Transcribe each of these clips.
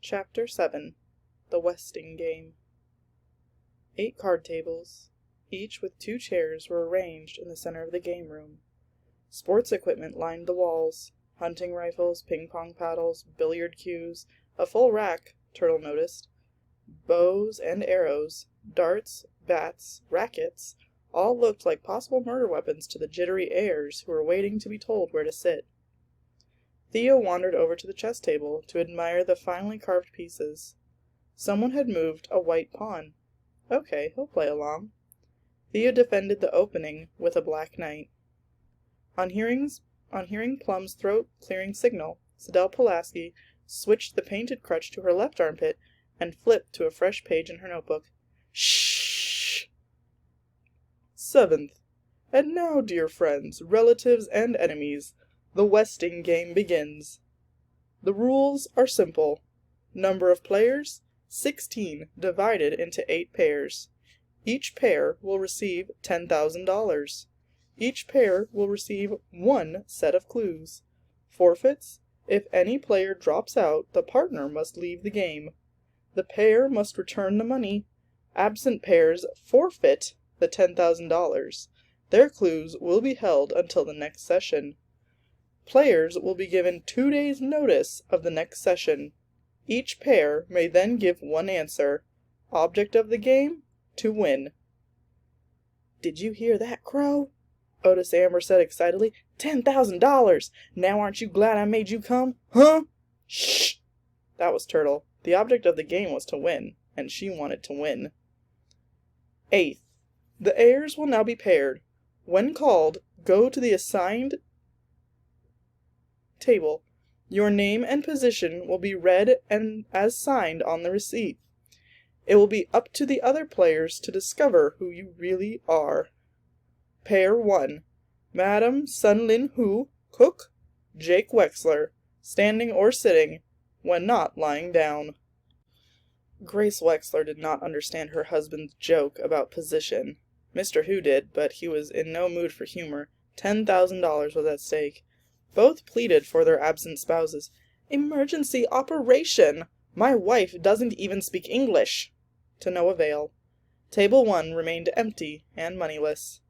Chapter 7 The Westing Game 8 card tables, each with 2 chairs, were arranged in the center of the game room. Sports equipment lined the walls. Hunting rifles, ping-pong paddles, billiard cues, a full rack, Turtle noticed, bows and arrows, darts, bats, rackets, all looked like possible murder weapons to the jittery heirs who were waiting to be told where to sit. Theo wandered over to the chess table to admire the finely carved pieces. Someone had moved a white pawn. Okay, he'll play along. Theo defended the opening with a black knight. On hearing Plum's throat-clearing signal, Sidel Pulaski switched the painted crutch to her left armpit and flipped to a fresh page in her notebook. Shh! 7th. And now, dear friends, relatives, and enemies, the Westing game begins. The rules are simple. Number of players, 16, divided into 8 pairs. Each pair will receive $10,000. Each pair will receive 1 set of clues. Forfeits: if any player drops out, the partner must leave the game. The pair must return the money. Absent pairs forfeit the $10,000. Their clues will be held until the next session. Players will be given 2 days' notice of the next session. Each pair may then give 1 answer. Object of the game: to win. "Did you hear that, Crow?" Otis Amber said excitedly. $10,000! Now aren't you glad I made you come? Huh? Shh! That was Turtle. The object of the game was to win, and she wanted to win. 8th. The heirs will now be paired. When called, go to the assigned table. Your name and position will be read and as signed on the receipt. It will be up to the other players to discover who you really are. Pair 1. Madam Sun Lin Hu, cook, Jake Wexler, standing or sitting, when not lying down. Grace Wexler did not understand her husband's joke about position. Mr. Hu did, but he was in no mood for humor. $10,000 was at stake. Both pleaded for their absent spouses. "Emergency operation! My wife doesn't even speak English!" To no avail. Table 1 remained empty and moneyless.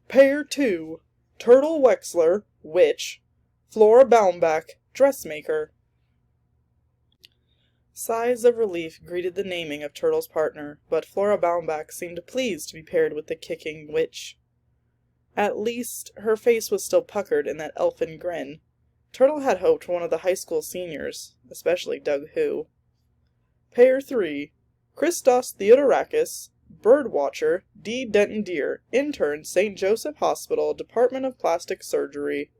Pair 2. Turtle Wexler, witch, Flora Baumbach, dressmaker. Sighs of relief greeted the naming of Turtle's partner, but Flora Baumbach seemed pleased to be paired with the kicking witch. At least, her face was still puckered in that elfin grin. Turtle had hoped for one of the high school seniors, especially Doug Hu. Pair 3. Christos Theodorakis, birdwatcher, D. Denton Deer, intern, St. Joseph Hospital, Department of Plastic Surgery.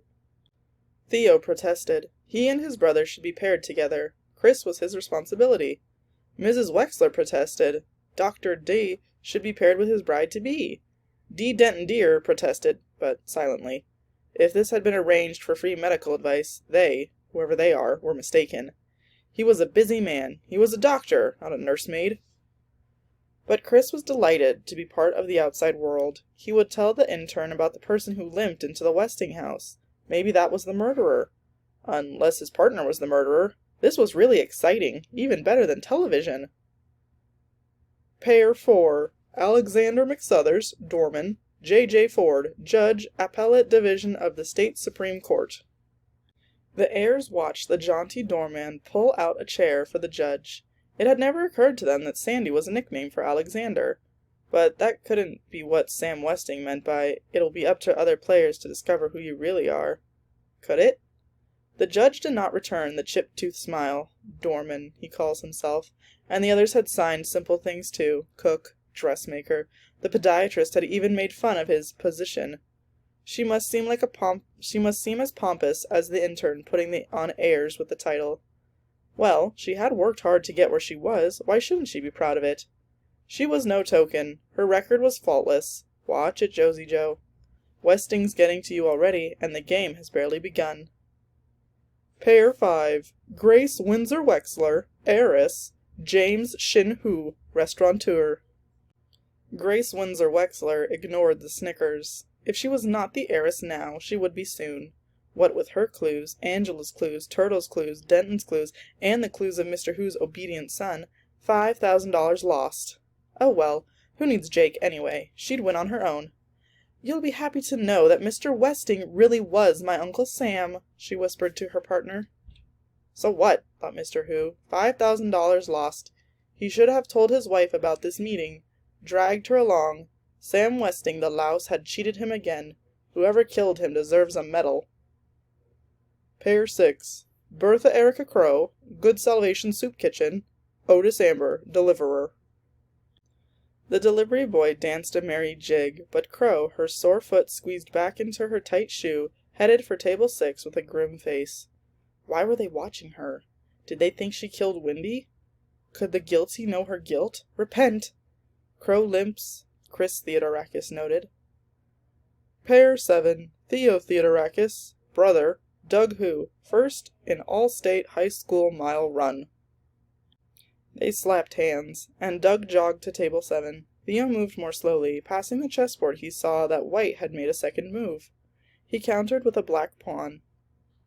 Theo protested. He and his brother should be paired together. Chris was his responsibility. Mrs. Wexler protested. Dr. D. should be paired with his bride-to-be. D. Denton Deer protested, but silently. If this had been arranged for free medical advice, they, whoever they are, were mistaken. He was a busy man. He was a doctor, not a nursemaid. But Chris was delighted to be part of the outside world. He would tell the intern about the person who limped into the Westing house. Maybe that was the murderer. Unless his partner was the murderer. This was really exciting, even better than television. Pair 4. Alexander McSuthers, doorman, J.J. Ford, Judge, Appellate Division of the State Supreme Court. The heirs watched the jaunty doorman pull out a chair for the judge. It had never occurred to them that Sandy was a nickname for Alexander. But that couldn't be what Sam Westing meant by, "It'll be up to other players to discover who you really are." Could it? The judge did not return the chip-toothed smile. Doorman, he calls himself. And the others had signed simple things too. Cook, dressmaker. The podiatrist had even made fun of his position. She must seem as pompous as the intern putting on airs with the title. Well, she had worked hard to get where she was. Why shouldn't she be proud of it? She was no token. Her record was faultless. Watch it, Josie Joe. Westing's getting to you already, and the game has barely begun. Pair 5. Grace Windsor Wexler, heiress, James Shin Hu, restaurateur. Grace Windsor Wexler ignored the snickers. If she was not the heiress now, she would be soon. What with her clues, Angela's clues, Turtle's clues, Denton's clues, and the clues of Mr. Who's obedient son, $5,000 lost. Oh well, who needs Jake anyway? She'd win on her own. You'll be happy to know that Mr. Westing really was my Uncle Sam, she whispered to her partner. So what? Thought Mr. Who. $5,000 lost. He should have told his wife about this meeting. Dragged her along. Sam Westing, the louse, had cheated him again. Whoever killed him deserves a medal. Pair 6. Bertha Erica Crow, Good Salvation Soup Kitchen. Otis Amber, Deliverer. The delivery boy danced a merry jig, but Crow, her sore foot squeezed back into her tight shoe, headed for table 6 with a grim face. Why were they watching her? Did they think she killed Windy? Could the guilty know her guilt? Repent! Crow limps, Chris Theodorakis noted. Pair 7. Theo Theodorakis, brother, Doug Who, first in all-state high school mile run. They slapped hands, and Doug jogged to table 7. Theo moved more slowly. Passing the chessboard, he saw that White had made a second move. He countered with a black pawn.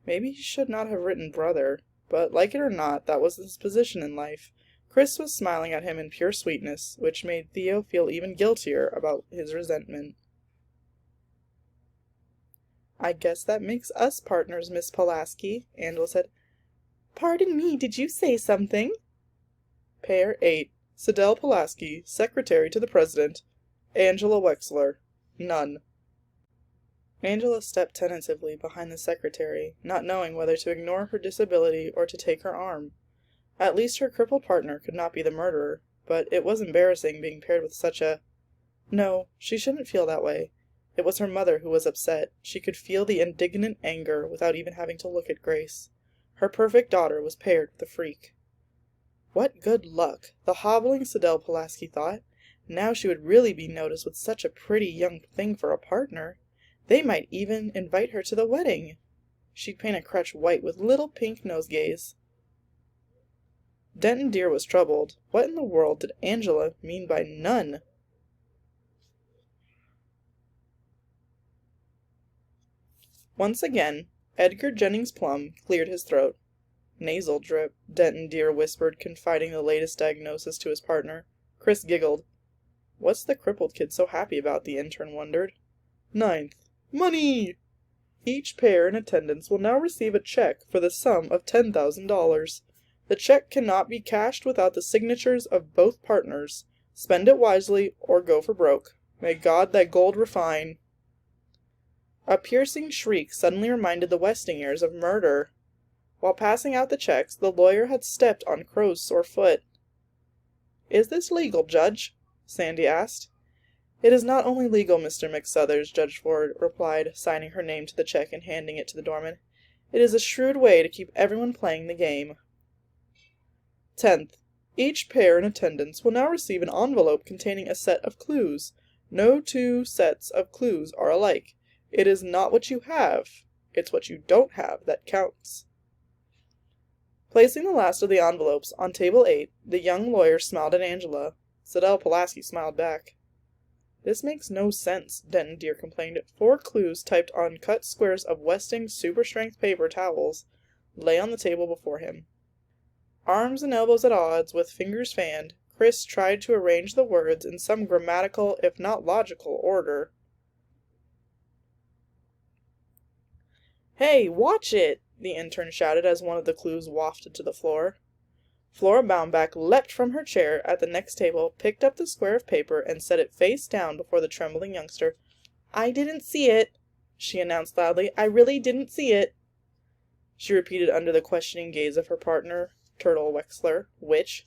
Maybe he should not have written brother, but like it or not, that was his position in life. Chris was smiling at him in pure sweetness, which made Theo feel even guiltier about his resentment. I guess that makes us partners, Miss Pulaski, Angela said. Pardon me, did you say something? Pair 8. Sidel Pulaski, Secretary to the President. Angela Wexler. None. Angela stepped tentatively behind the secretary, not knowing whether to ignore her disability or to take her arm. At least her crippled partner could not be the murderer, but it was embarrassing being paired with such a... No, she shouldn't feel that way. It was her mother who was upset. She could feel the indignant anger without even having to look at Grace. Her perfect daughter was paired with a freak. What good luck, the hobbling Sidel Pulaski thought. Now she would really be noticed with such a pretty young thing for a partner. They might even invite her to the wedding. She'd paint a crutch white with little pink nosegays. Denton Deer was troubled. What in the world did Angela mean by none? Once again, Edgar Jennings Plum cleared his throat. Nasal drip, Denton Deer whispered, confiding the latest diagnosis to his partner. Chris giggled. What's the crippled kid so happy about, the intern wondered. 9th. Money! Each pair in attendance will now receive a check for the sum of $10,000. The check cannot be cashed without the signatures of both partners. Spend it wisely, or go for broke. May God thy gold refine. A piercing shriek suddenly reminded the Westingers of murder. While passing out the checks, the lawyer had stepped on Crow's sore foot. Is this legal, Judge? Sandy asked. It is not only legal, Mr. McSuthers, Judge Ford replied, signing her name to the check and handing it to the doorman. It is a shrewd way to keep everyone playing the game. 10th. Each pair in attendance will now receive an envelope containing a set of clues. No two sets of clues are alike. It is not what you have, it's what you don't have that counts. Placing the last of the envelopes on table 8, the young lawyer smiled at Angela. Sidel Pulaski smiled back. This makes no sense, Denton Deer complained. 4 clues typed on cut squares of Westing's super-strength paper towels lay on the table before him. Arms and elbows at odds, with fingers fanned, Chris tried to arrange the words in some grammatical, if not logical, order. Hey, watch it! The intern shouted as one of the clues wafted to the floor. Flora Baumbach leapt from her chair at the next table, picked up the square of paper, and set it face down before the trembling youngster. I didn't see it, she announced loudly. I really didn't see it. She repeated under the questioning gaze of her partner, Turtle Wexler, which,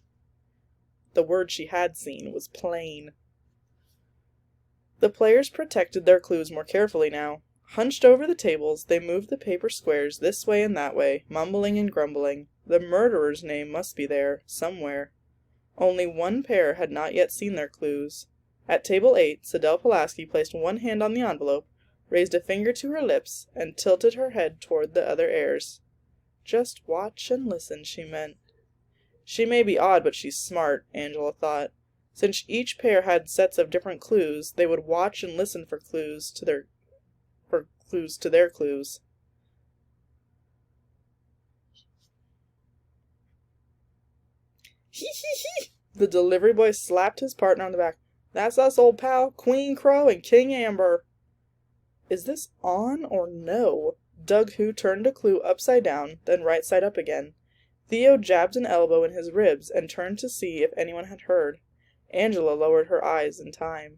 the word she had seen, was plain. The players protected their clues more carefully now. Hunched over the tables, they moved the paper squares this way and that way, mumbling and grumbling. The murderer's name must be there, somewhere. Only one pair had not yet seen their clues. At table 8, Sidel Pulaski placed one hand on the envelope, raised a finger to her lips, and tilted her head toward the other heirs. Just watch and listen, she meant. She may be odd, but she's smart, Angela thought. Since each pair had sets of different clues, they would watch and listen for clues to their clues. The delivery boy slapped his partner on the back. That's us, old pal, Queen Crow and King Amber. Is this on or no? Doug Who turned a clue upside down, then right side up again. Theo jabbed an elbow in his ribs and turned to see if anyone had heard. Angela lowered her eyes in time.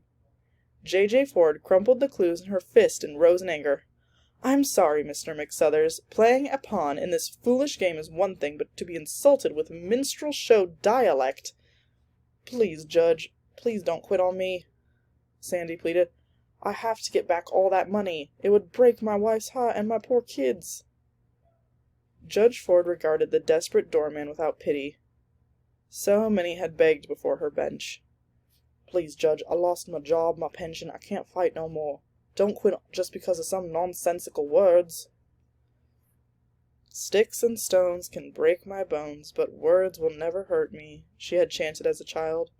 J.J. Ford crumpled the clues in her fist and rose in anger. I'm sorry, Mr. McSuthers. Playing a pawn in this foolish game is one thing, but to be insulted with minstrel show dialect... Please, Judge, please don't quit on me, Sandy pleaded. I have to get back all that money. It would break my wife's heart and my poor kids. Judge Ford regarded the desperate doorman without pity. So many had begged before her bench. Please, Judge, I lost my job, my pension, I can't fight no more. Don't quit just because of some nonsensical words. Sticks and stones can break my bones, but words will never hurt me, she had chanted as a child.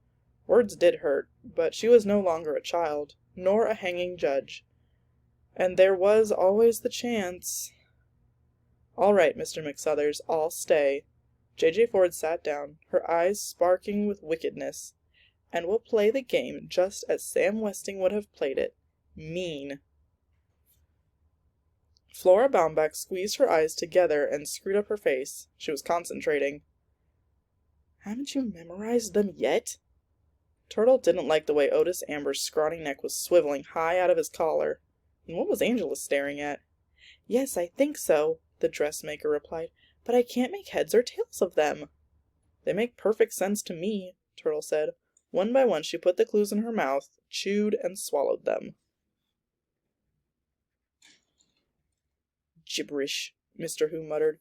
Words did hurt, but she was no longer a child, nor a hanging judge. And there was always the chance... All right, Mr. McSuthers, I'll stay. J.J. Ford sat down, her eyes sparkling with wickedness. And we'll play the game just as Sam Westing would have played it. Mean. Flora Baumbach squeezed her eyes together and screwed up her face. She was concentrating. Haven't you memorized them yet? Turtle didn't like the way Otis Amber's scrawny neck was swiveling high out of his collar. And what was Angela staring at? Yes, I think so, the dressmaker replied, but I can't make heads or tails of them. They make perfect sense to me, Turtle said. One by one she put the clues in her mouth, chewed, and swallowed them. Gibberish, Mr. Who muttered.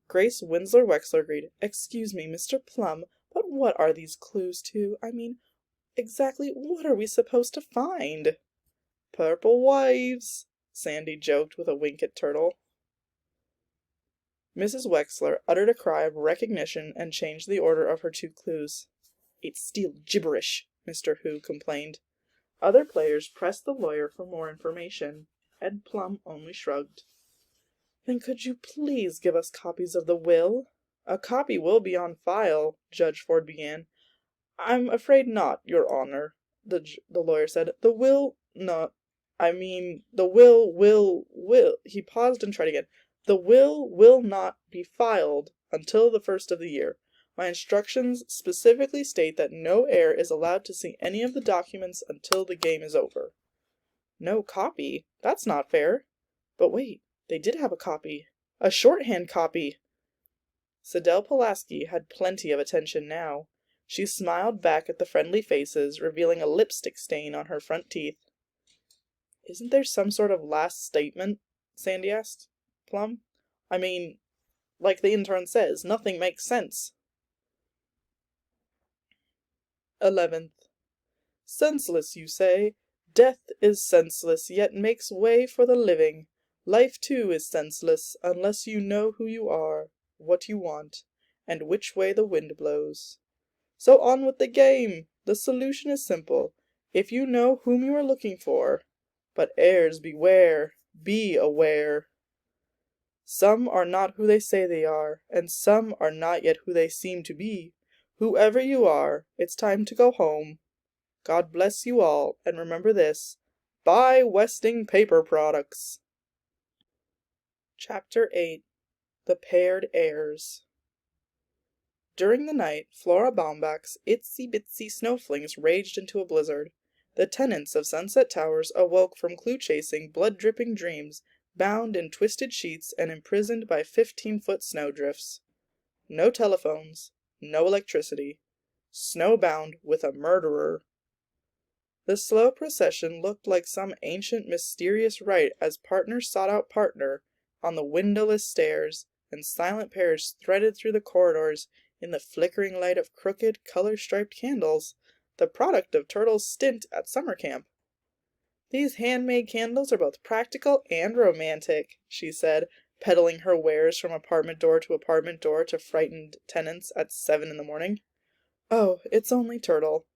Grace Winslow Wexler agreed. Excuse me, Mr. Plum, but what are these clues to? I mean, exactly what are we supposed to find? Purple wives, Sandy joked with a wink at Turtle. Mrs. Wexler uttered a cry of recognition and changed the order of her two clues. It's still gibberish, Mr. Who complained. Other players pressed the lawyer for more information. Ed Plum only shrugged. Then could you please give us copies of the will? A copy will be on file, Judge Ford began. I'm afraid not, Your Honor, the lawyer said. The will He paused and tried again. The will not be filed until the first of the year. My instructions specifically state that no heir is allowed to see any of the documents until the game is over. No copy? That's not fair. But wait, they did have a copy. A shorthand copy! Sidel Pulaski had plenty of attention now. She smiled back at the friendly faces, revealing a lipstick stain on her front teeth. Isn't there some sort of last statement? Sandy asked. Plum? I mean, like the intern says, nothing makes sense. 11th. Senseless, you say? Death is senseless, yet makes way for the living. Life, too, is senseless, unless you know who you are, what you want, and which way the wind blows. So on with the game! The solution is simple, if you know whom you are looking for. But heirs, beware! Be aware! Some are not who they say they are, and some are not yet who they seem to be. Whoever you are, it's time to go home. God bless you all, and remember this. Buy Westing Paper Products. Chapter 8. The Paired Heirs. During the night, Flora Baumbach's itsy-bitsy snowflakes raged into a blizzard. The tenants of Sunset Towers awoke from clue-chasing, blood-dripping dreams, bound in twisted sheets and imprisoned by 15-foot snowdrifts. No telephones, no electricity. Snowbound with a murderer. The slow procession looked like some ancient mysterious rite as partner sought out partner on the windowless stairs, and silent pairs threaded through the corridors in the flickering light of crooked, color-striped candles, the product of Turtle's stint at summer camp. These handmade candles are both practical and romantic, she said, peddling her wares from apartment door to frightened tenants at 7 in the morning. Oh, it's only Turtle.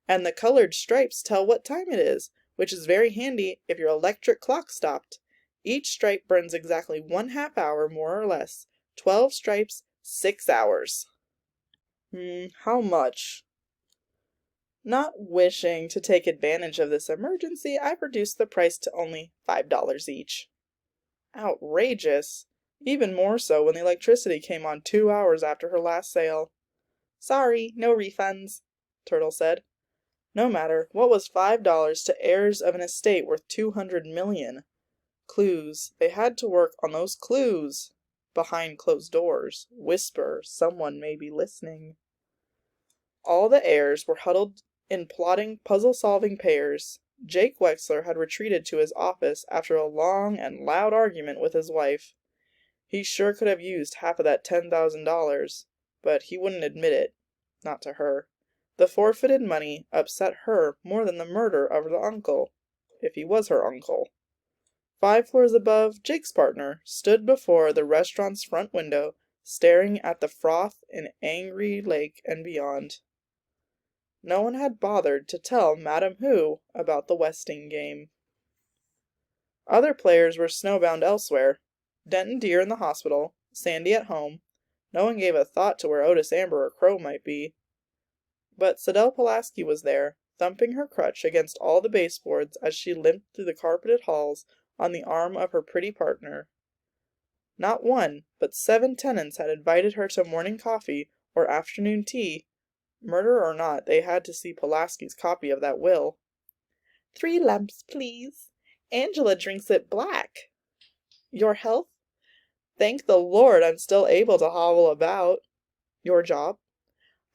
And the colored stripes tell what time it is, which is very handy if your electric clock stopped. Each stripe burns exactly 1/2 hour, more or less. 12 stripes, 6 hours. How much? Not wishing to take advantage of this emergency, I've reduced the price to only $5 each. Outrageous! Even more so when the electricity came on 2 hours after her last sale. Sorry, no refunds, Turtle said. No matter, what was $5 to heirs of an estate worth 200 million? Clues. They had to work on those clues. Behind closed doors. Whisper. Someone may be listening. All the heirs were huddled in plotting, puzzle-solving pairs. Jake Wexler had retreated to his office after a long and loud argument with his wife. He sure could have used half of that $10,000, but he wouldn't admit it. Not to her. The forfeited money upset her more than the murder of the uncle, if he was her uncle. 5 floors above, Jake's partner stood before the restaurant's front window, staring at the froth in angry lake and beyond. No one had bothered to tell Madame Who about the Westing game. Other players were snowbound elsewhere. Denton Deer in the hospital, Sandy at home. No one gave a thought to where Otis Amber or Crow might be. But Sidel Pulaski was there, thumping her crutch against all the baseboards as she limped through the carpeted halls on the arm of her pretty partner. Not one, but 7 tenants had invited her to morning coffee or afternoon tea. Murder or not, they had to see Pulaski's copy of that will. 3 lumps, please. Angela drinks it black. Your health? Thank the Lord I'm still able to hobble about. Your job?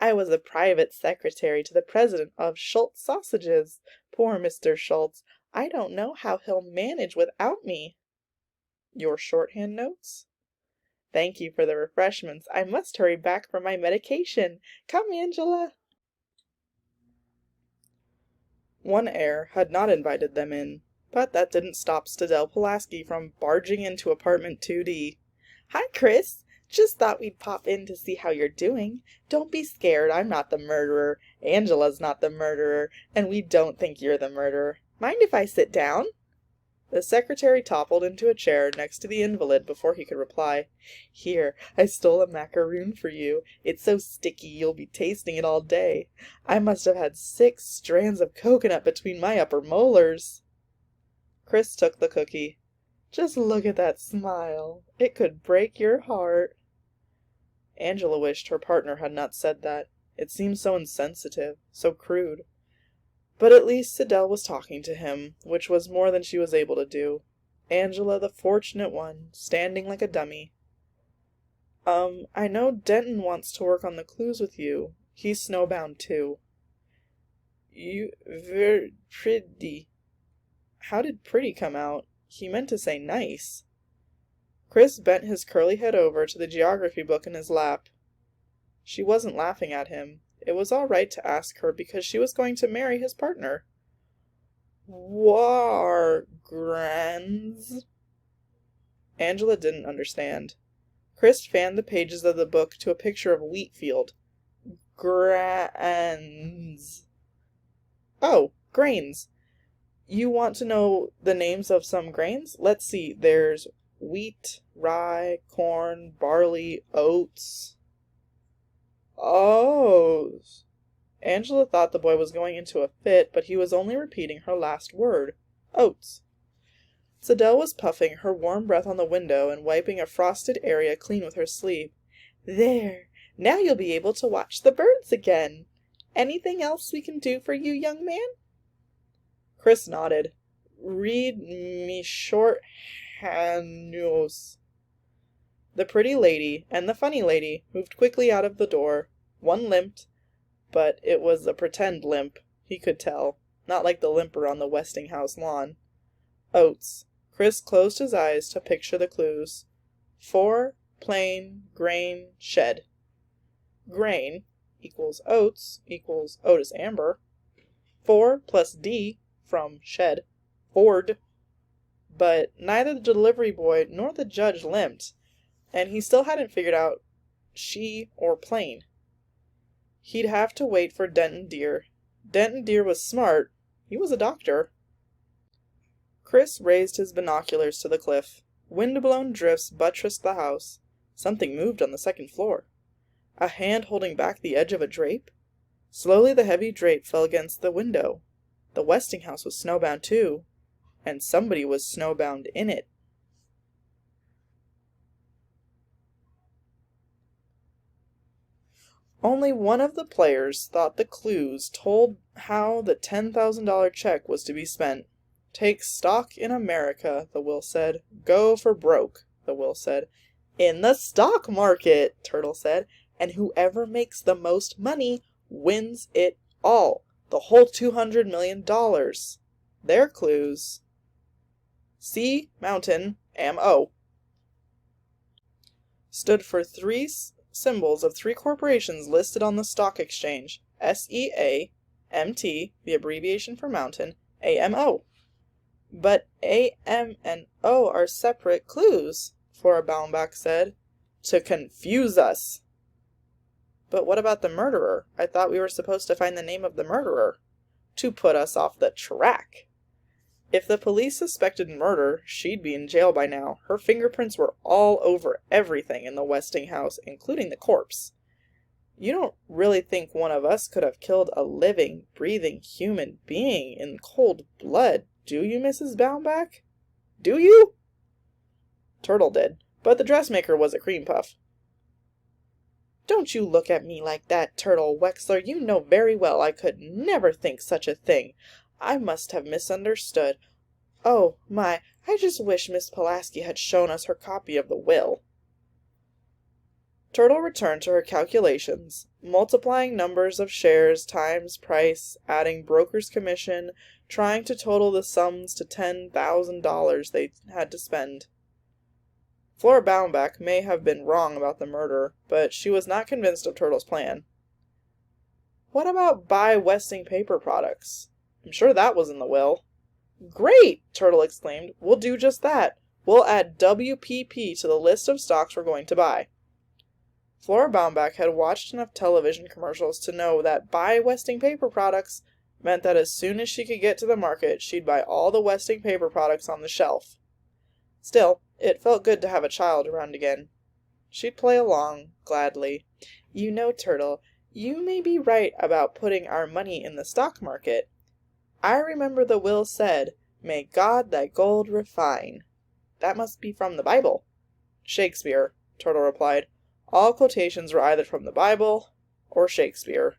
I was a private secretary to the president of Schultz Sausages. Poor Mr. Schultz. I don't know how he'll manage without me. Your shorthand notes? Thank you for the refreshments. I must hurry back for my medication. Come, Angela. One heir had not invited them in, but that didn't stop Sidel Pulaski from barging into apartment 2D. Hi, Chris. Just thought we'd pop in to see how you're doing. Don't be scared, I'm not the murderer. Angela's not the murderer, and we don't think you're the murderer. Mind if I sit down? The secretary toppled into a chair next to the invalid before he could reply. Here, I stole a macaroon for you. It's so sticky you'll be tasting it all day. I must have had 6 strands of coconut between my upper molars. Chris took the cookie. Just look at that smile. It could break your heart. Angela wished her partner had not said that. It seemed so insensitive, so crude. But at least Sidel was talking to him, which was more than she was able to do. Angela, the fortunate one, standing like a dummy. I know Denton wants to work on the clues with you. He's snowbound too. You very pretty. How did pretty come out? He meant to say nice. Chris bent his curly head over to the geography book in his lap. She wasn't laughing at him. It was all right to ask her because she was going to marry his partner. War grands. Angela didn't understand. Chris fanned the pages of the book to a picture of a wheat field. Grands. Oh, grains. You want to know the names of some grains? Let's see. There's wheat, rye, corn, barley, oats. Oats. Angela thought the boy was going into a fit, but he was only repeating her last word. Oats. Sidel was puffing her warm breath on the window and wiping a frosted area clean with her sleeve. There. Now you'll be able to watch the birds again. Anything else we can do for you, young man? Chris nodded. Read me shorthands. The pretty lady and the funny lady moved quickly out of the door. One limped, but it was a pretend limp, he could tell, not like the limper on the Westinghouse lawn. Oats. Chris closed his eyes to picture the clues. 4, plain, grain, shed. Grain equals oats equals Otis Amber. 4 plus D from shed. Ford. But neither the delivery boy nor the judge limped, and he still hadn't figured out she or plain. He'd have to wait for Denton Deer. Denton Deer was smart. He was a doctor. Chris raised his binoculars to the cliff. Wind-blown drifts buttressed the house. Something moved on the second floor. A hand holding back the edge of a drape? Slowly the heavy drape fell against the window. The Westinghouse was snowbound too, and somebody was snowbound in it. Only one of the players thought the clues told how the $10,000 check was to be spent. Take stock in America, the will said. Go for broke, the will said. In the stock market, Turtle said, and whoever makes the most money wins it all. The whole $200 million. Their clues. C, Mountain, M-O. Stood for three symbols of three corporations listed on the stock exchange. SEA, MT, the abbreviation for Mountain, AMO. But A, M, and O are separate clues, Flora Baumbach said. To confuse us. But what about the murderer? I thought we were supposed to find the name of the murderer. To put us off the track. If the police suspected murder, she'd be in jail by now. Her fingerprints were all over everything in the Westinghouse, including the corpse. You don't really think one of us could have killed a living, breathing human being in cold blood, do you, Mrs. Baumbach? Do you? Turtle did, but the dressmaker was a cream puff. Don't you look at me like that, Turtle Wexler. You know very well I could never think such a thing. I must have misunderstood. Oh, my, I just wish Miss Pulaski had shown us her copy of the will. Turtle returned to her calculations, multiplying numbers of shares times price, adding broker's commission, trying to total the sums to $10,000 they had to spend. Flora Baumbach may have been wrong about the murder, but she was not convinced of Turtle's plan. What about buy Westing paper products? I'm sure that was in the will. Great! Turtle exclaimed. We'll do just that. We'll add WPP to the list of stocks we're going to buy. Flora Baumbach had watched enough television commercials to know that buy Westing paper products meant that as soon as she could get to the market, she'd buy all the Westing paper products on the shelf. Still, it felt good to have a child around again. She'd play along, gladly. You know, Turtle, you may be right about putting our money in the stock market. I remember the will said, May God thy gold refine. That must be from the Bible. Shakespeare, Turtle replied. All quotations were either from the Bible or Shakespeare.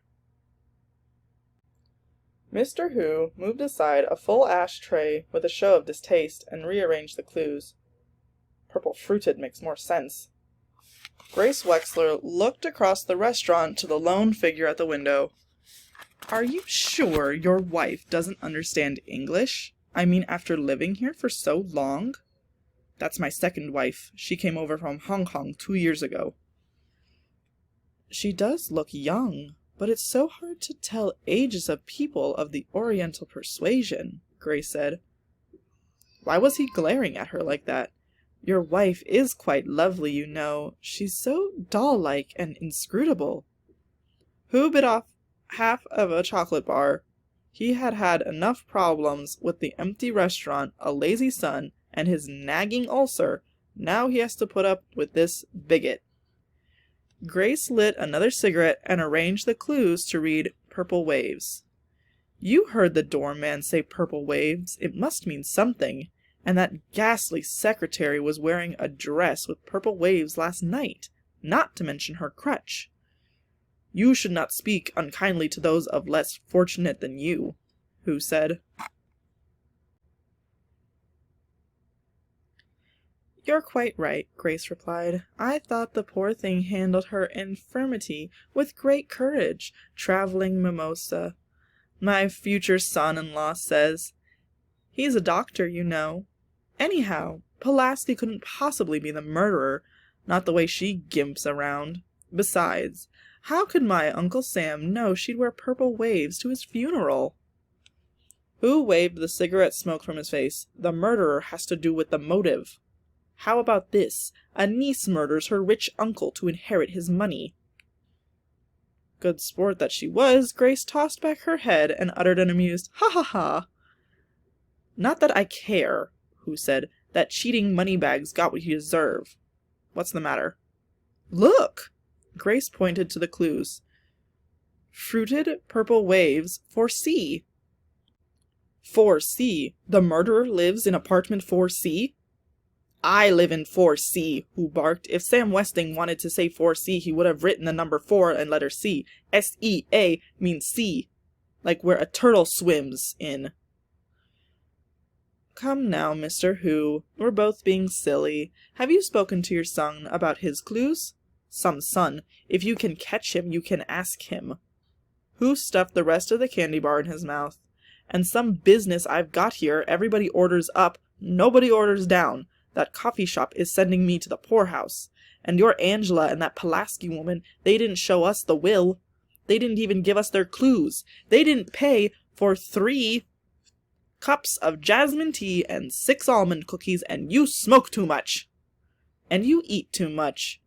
Mr. Who moved aside a full ash tray with a show of distaste and rearranged the clues. Purple fruited makes more sense. Grace Wexler looked across the restaurant to the lone figure at the window. Are you sure your wife doesn't understand English? I mean, after living here for so long? That's my second wife. She came over from Hong Kong 2 years ago. She does look young, but it's so hard to tell ages of people of the Oriental persuasion, Grace said. Why was he glaring at her like that? Your wife is quite lovely, you know. She's so doll-like and inscrutable. Who bit off half of a chocolate bar? He had had enough problems with the empty restaurant, a lazy son, and his nagging ulcer. Now he has to put up with this bigot. Grace lit another cigarette and arranged the clues to read Purple Waves. You heard the doorman say purple waves. It must mean something. And that ghastly secretary was wearing a dress with purple waves last night, not to mention her crutch. You should not speak unkindly to those of less fortunate than you, Who said. You're quite right, Grace replied. I thought the poor thing handled her infirmity with great courage, traveling mimosa. My future son-in-law says. He's a doctor, you know. Anyhow, Pulaski couldn't possibly be the murderer, not the way she gimps around. Besides, how could my Uncle Sam know she'd wear purple waves to his funeral? Who waved the cigarette smoke from his face? The murderer has to do with the motive. How about this? A niece murders her rich uncle to inherit his money. Good sport that she was, Grace tossed back her head and uttered an amused ha ha ha. Not that I care, Who said. That cheating moneybags got what he deserved. What's the matter? Look! Grace pointed to the clues. Fruited purple waves for C. 4C. The murderer lives in apartment 4C? I live in 4C, Who barked. If Sam Westing wanted to say 4C, he would have written the number 4 and letter C. S-E-A means sea, like where a turtle swims in. Come now, Mr. Who, we're both being silly. Have you spoken to your son about his clues? Some son. If you can catch him, you can ask him. Who stuffed the rest of the candy bar in his mouth? And some business I've got here, everybody orders up, nobody orders down. That coffee shop is sending me to the poorhouse. And your Angela and that Pulaski woman, they didn't show us the will. They didn't even give us their clues. They didn't pay for 3 cups of jasmine tea and 6 almond cookies, and you smoke too much. And you eat too much.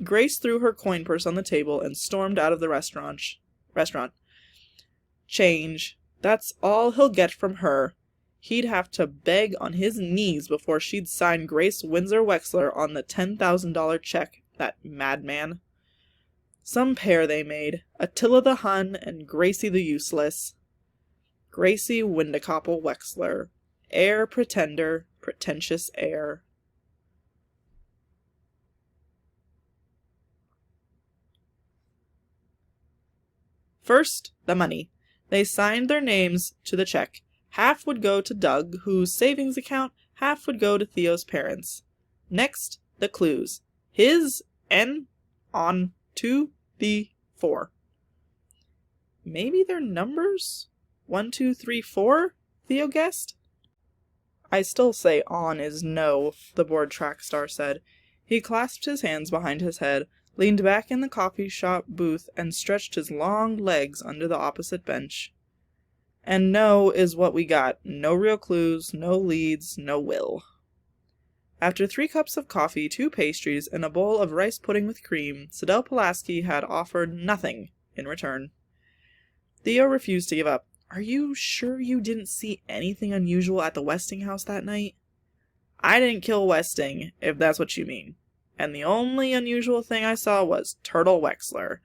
Grace threw her coin purse on the table and stormed out of the restaurant. Change. That's all he'll get from her. He'd have to beg on his knees before she'd sign Grace Windsor Wexler on the $10,000 check, that madman. Some pair they made, Attila the Hun and Gracie the Useless. Gracie Windicopple Wexler, heir pretender, pretentious heir. First, the money. They signed their names to the check. Half would go to Doug, whose savings account, half would go to Theo's parents. Next, the clues. His N on to the 4. Maybe they're numbers? 1, 2, 3, 4? Theo guessed. I still say on is no, the bored track star said. He clasped his hands behind his head, leaned back in the coffee shop booth, and stretched his long legs under the opposite bench. And no is what we got. No real clues, no leads, no will. After 3 cups of coffee, 2 pastries, and a bowl of rice pudding with cream, Sidel Pulaski had offered nothing in return. Theo refused to give up. Are you sure you didn't see anything unusual at the Westing house that night? I didn't kill Westing, if that's what you mean. And the only unusual thing I saw was Turtle Wexler.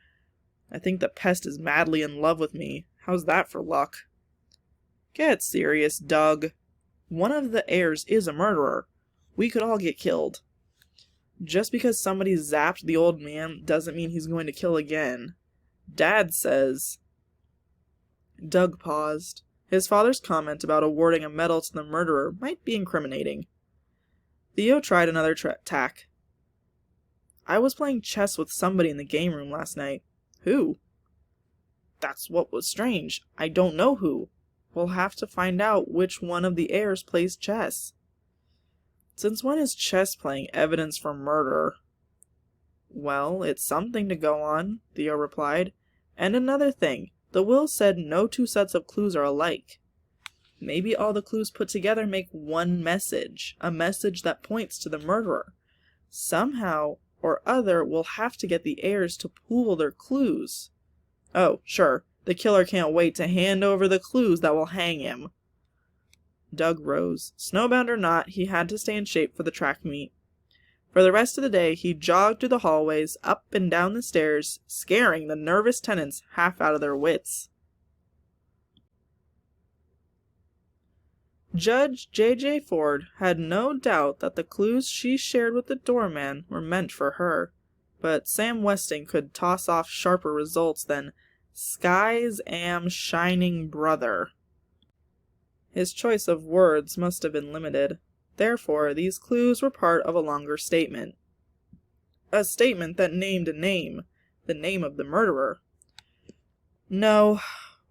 I think the pest is madly in love with me. How's that for luck? Get serious, Doug. One of the heirs is a murderer. We could all get killed. Just because somebody zapped the old man doesn't mean he's going to kill again. Dad says... Doug paused. His father's comment about awarding a medal to the murderer might be incriminating. Theo tried another tack. I was playing chess with somebody in the game room last night. Who? That's what was strange. I don't know who. We'll have to find out which one of the heirs plays chess. Since when is chess playing evidence for murder? Well, it's something to go on, Theo replied. And another thing, the will said no 2 sets of clues are alike. Maybe all the clues put together make one message, a message that points to the murderer. Somehow or other, we'll have to get the heirs to pool their clues. Oh, sure. The killer can't wait to hand over the clues that will hang him. Doug rose. Snowbound or not, he had to stay in shape for the track meet. For the rest of the day, he jogged through the hallways, up and down the stairs, scaring the nervous tenants half out of their wits. Judge J.J. Ford had no doubt that the clues she shared with the doorman were meant for her, but Sam Westing could toss off sharper results than Sky's am shining brother. His choice of words must have been limited. Therefore, these clues were part of a longer statement. A statement that named a name, the name of the murderer. No,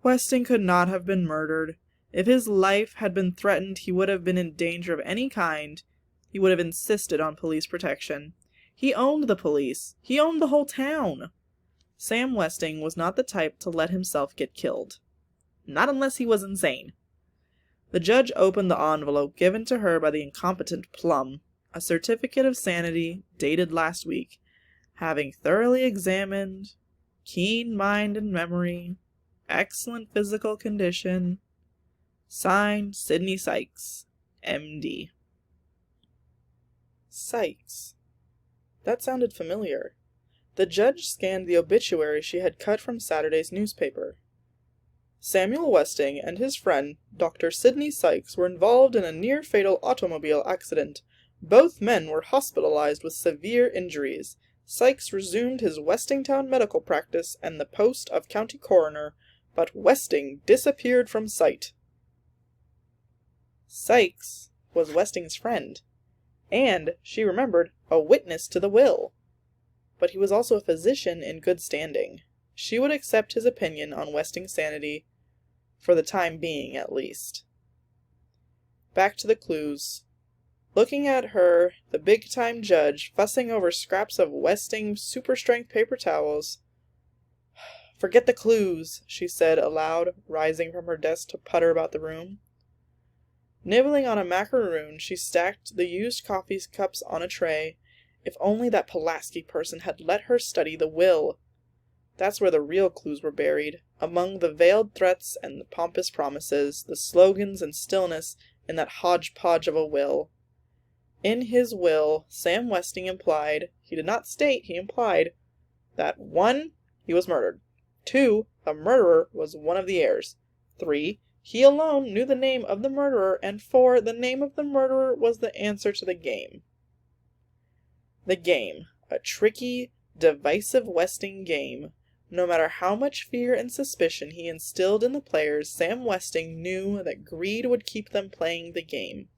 Westing could not have been murdered. If his life had been threatened, he would have been in danger of any kind. He would have insisted on police protection. He owned the police. He owned the whole town. Sam Westing was not the type to let himself get killed. Not unless he was insane. The judge opened the envelope given to her by the incompetent Plum, a certificate of sanity dated last week, having thoroughly examined, keen mind and memory, excellent physical condition, signed Sidney Sykes, M.D. Sykes. That sounded familiar. The judge scanned the obituary she had cut from Saturday's newspaper. Samuel Westing and his friend, Dr. Sidney Sykes, were involved in a near-fatal automobile accident. Both men were hospitalized with severe injuries. Sykes resumed his Westingtown medical practice and the post of county coroner, but Westing disappeared from sight. Sykes was Westing's friend, and, she remembered, a witness to the will. But he was also a physician in good standing. She would accept his opinion on Westing's sanity, for the time being at least. Back to the clues. Looking at her, the big-time judge, fussing over scraps of Westing super-strength paper towels. "Forget the clues," she said aloud, rising from her desk to putter about the room. Nibbling on a macaroon, she stacked the used coffee cups on a tray. If only that Pulaski person had let her study the will! That's where the real clues were buried, among the veiled threats and the pompous promises, the slogans and stillness in that hodgepodge of a will. In his will, Sam Westing implied, he did not state, he implied, that 1. He was murdered. 2. The murderer was one of the heirs. 3. He alone knew the name of the murderer, and 4. The name of the murderer was the answer to the game. The game. A tricky, divisive Westing game. No matter how much fear and suspicion he instilled in the players, Sam Westing knew that greed would keep them playing the game,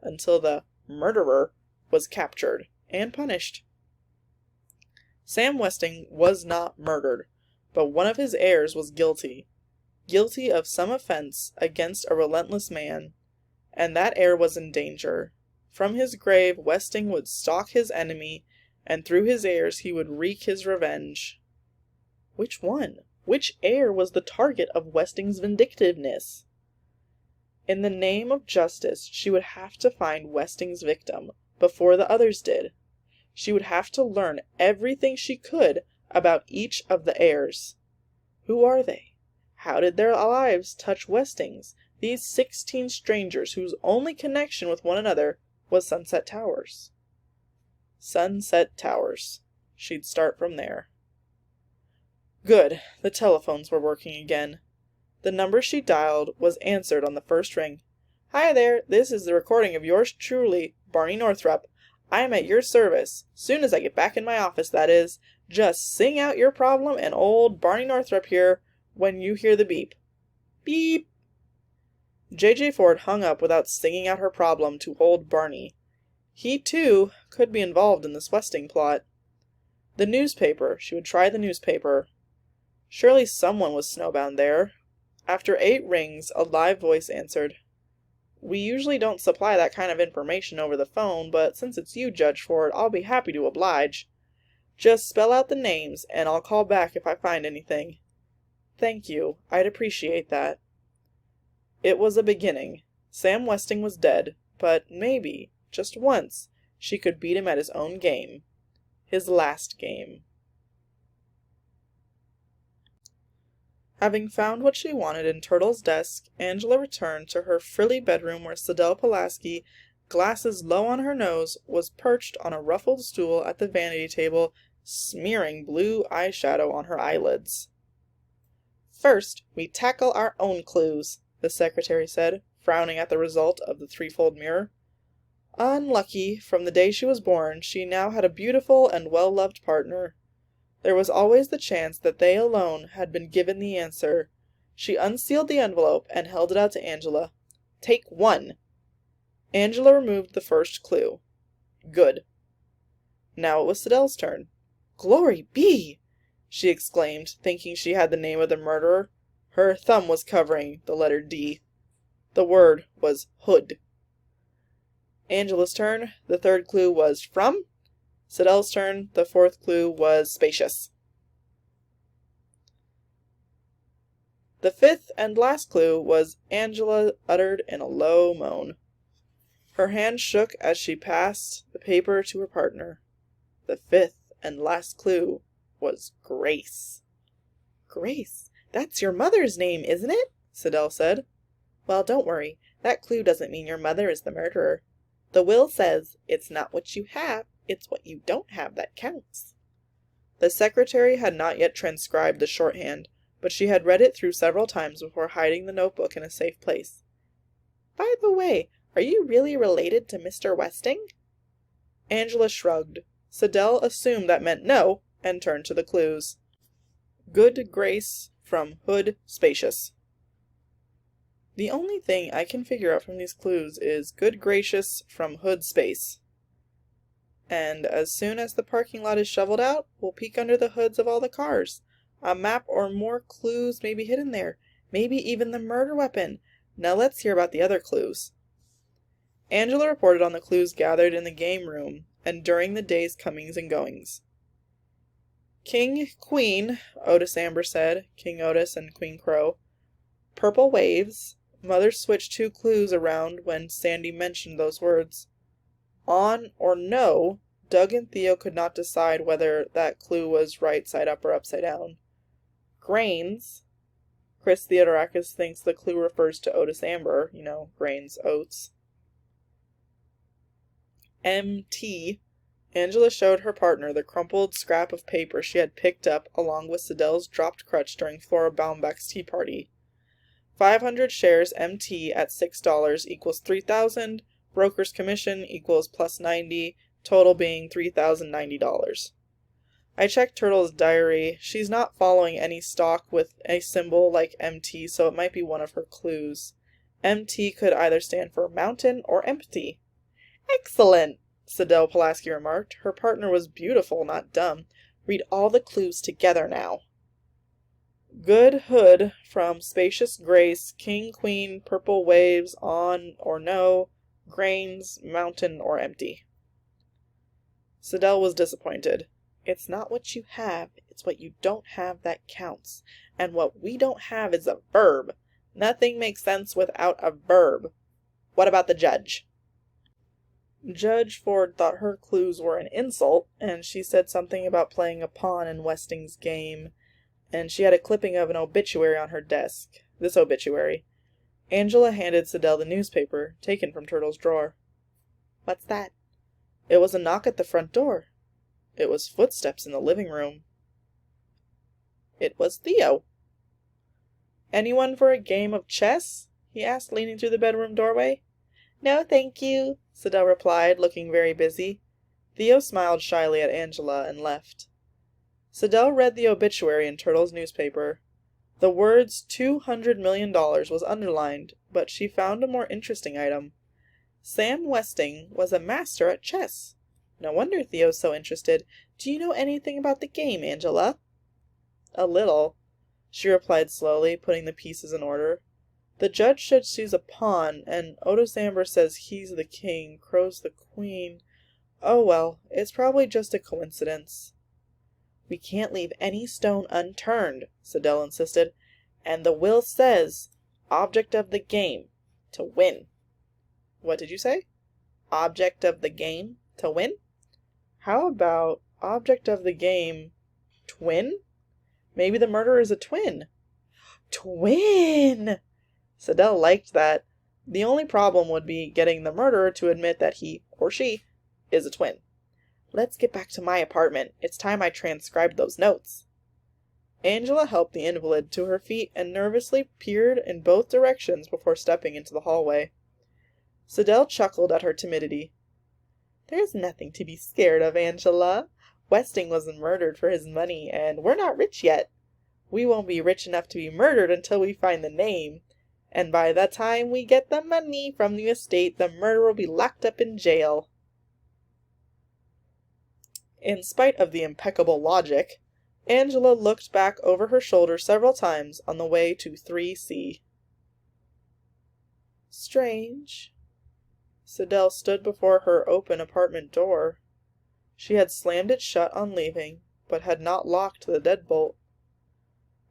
until the murderer was captured and punished. Sam Westing was not murdered, but one of his heirs was guilty of some offense against a relentless man, and that heir was in danger. From his grave, Westing would stalk his enemy, and through his heirs he would wreak his revenge. Which one? Which heir was the target of Westing's vindictiveness? In the name of justice, she would have to find Westing's victim before the others did. She would have to learn everything she could about each of the heirs. Who are they? How did their lives touch Westing's, these 16 strangers whose only connection with one another was Sunset Towers? Sunset Towers. She'd start from there. Good. The telephones were working again. The number she dialed was answered on the first ring. "Hi there, this is the recording of yours truly, Barney Northrup. I am at your service. Soon as I get back in my office, that is. Just sing out your problem and old Barney Northrup here when you hear the beep." Beep! J.J. Ford hung up without singing out her problem to old Barney. He, too, could be involved in this Westing plot. The newspaper. She would try the newspaper. Surely someone was snowbound there. After 8 rings, a live voice answered. "We usually don't supply that kind of information over the phone, but since it's you, Judge Ford, I'll be happy to oblige. Just spell out the names, and I'll call back if I find anything." "Thank you. I'd appreciate that." It was a beginning. Sam Westing was dead, but maybe, just once, she could beat him at his own game. His last game. Having found what she wanted in Turtle's desk, Angela returned to her frilly bedroom where Sidel Pulaski, glasses low on her nose, was perched on a ruffled stool at the vanity table, smearing blue eyeshadow on her eyelids. "First, we tackle our own clues," the secretary said, frowning at the result of the threefold mirror. Unlucky, from the day she was born, she now had a beautiful and well-loved partner. There was always the chance that they alone had been given the answer. She unsealed the envelope and held it out to Angela. "Take 1." Angela removed the first clue. Good. Now it was Sidel's turn. "Glory be!" she exclaimed, thinking she had the name of the murderer. Her thumb was covering the letter D. The word was hood. Angela's turn. The third clue was from. Sidel's turn. The fourth clue was spacious. The fifth and last clue was Angela uttered in a low moan. Her hand shook as she passed the paper to her partner. The fifth and last clue was Grace. "Grace, that's your mother's name, isn't it?" Sidel said. "Well, don't worry. That clue doesn't mean your mother is the murderer. The will says it's not what you have, it's what you don't have that counts." The secretary had not yet transcribed the shorthand, but she had read it through several times before hiding the notebook in a safe place. "By the way, are you really related to Mr. Westing?" Angela shrugged. Siddell assumed that meant no, and turned to the clues. Good grace from Hood Spacious. The only thing I can figure out from these clues is good gracious from Hood Space. And as soon as the parking lot is shoveled out, we'll peek under the hoods of all the cars. A map or more clues may be hidden there. Maybe even the murder weapon. Now let's hear about the other clues. Angela reported on the clues gathered in the game room and during the day's comings and goings. King, Queen, Otis Amber said, King Otis and Queen Crow. Purple waves. Mother switched 2 clues around when Sandy mentioned those words. On or no, Doug and Theo could not decide whether that clue was right side up or upside down. Grains. Chris Theodorakis thinks the clue refers to Otis Amber, grains, oats. MT. Angela showed her partner the crumpled scrap of paper she had picked up along with Siddell's dropped crutch during Flora Baumbach's tea party. 500 shares MT at $6 equals $3,000, broker's commission equals plus 90, total being $3,090. I checked Turtle's diary. She's not following any stock with a symbol like MT, so it might be one of her clues. MT could either stand for mountain or empty. Excellent, Siddell Pulaski remarked. Her partner was beautiful, not dumb. Read all the clues together now. Good Hood from Spacious Grace, King, Queen, Purple Waves, On or No, Grains, Mountain or Empty. Siddell was disappointed. It's not what you have, it's what you don't have that counts. And what we don't have is a verb. Nothing makes sense without a verb. What about the judge? Judge Ford thought her clues were an insult, and she said something about playing a pawn in Westing's game, and she had a clipping of an obituary on her desk. This obituary. Angela handed Siddell the newspaper, taken from Turtle's drawer. What's that? It was a knock at the front door. It was footsteps in the living room. It was Theo. Anyone for a game of chess? He asked, leaning through the bedroom doorway. No, thank you, Siddell replied, looking very busy. Theo smiled shyly at Angela and left. Siddell read the obituary in Turtle's newspaper. The words $200 million was underlined, but she found a more interesting item. Sam Westing was a master at chess. No wonder Theo's so interested. Do you know anything about the game, Angela? A little, she replied slowly, putting the pieces in order. The judge said she's a pawn, and Otis Amber says he's the king, Crow's the queen. Oh well, it's probably just a coincidence. We can't leave any stone unturned, Siddell insisted. And the will says, object of the game, to win. What did you say? Object of the game, to win? How about object of the game, twin? Maybe the murderer is a twin. Twin! Siddell liked that. The only problem would be getting the murderer to admit that he, or she, is a twin. Let's get back to my apartment. It's time I transcribed those notes. Angela helped the invalid to her feet and nervously peered in both directions before stepping into the hallway. Siddell chuckled at her timidity. There's nothing to be scared of, Angela. Westing wasn't murdered for his money, and we're not rich yet. We won't be rich enough to be murdered until we find the name. And by the time we get the money from the estate, the murderer will be locked up in jail. In spite of the impeccable logic, Angela looked back over her shoulder several times on the way to 3C. Strange. Siddell stood before her open apartment door. She had slammed it shut on leaving, but had not locked the deadbolt.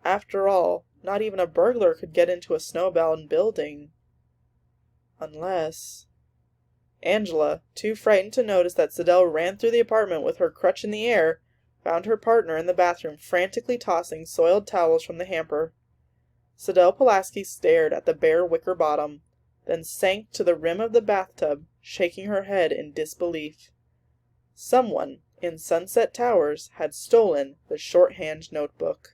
After all, not even a burglar could get into a snowbound building. Unless... Angela, too frightened to notice that Siddell ran through the apartment with her crutch in the air, found her partner in the bathroom frantically tossing soiled towels from the hamper. Siddell Pulaski stared at the bare wicker bottom, then sank to the rim of the bathtub, shaking her head in disbelief. Someone in Sunset Towers had stolen the shorthand notebook.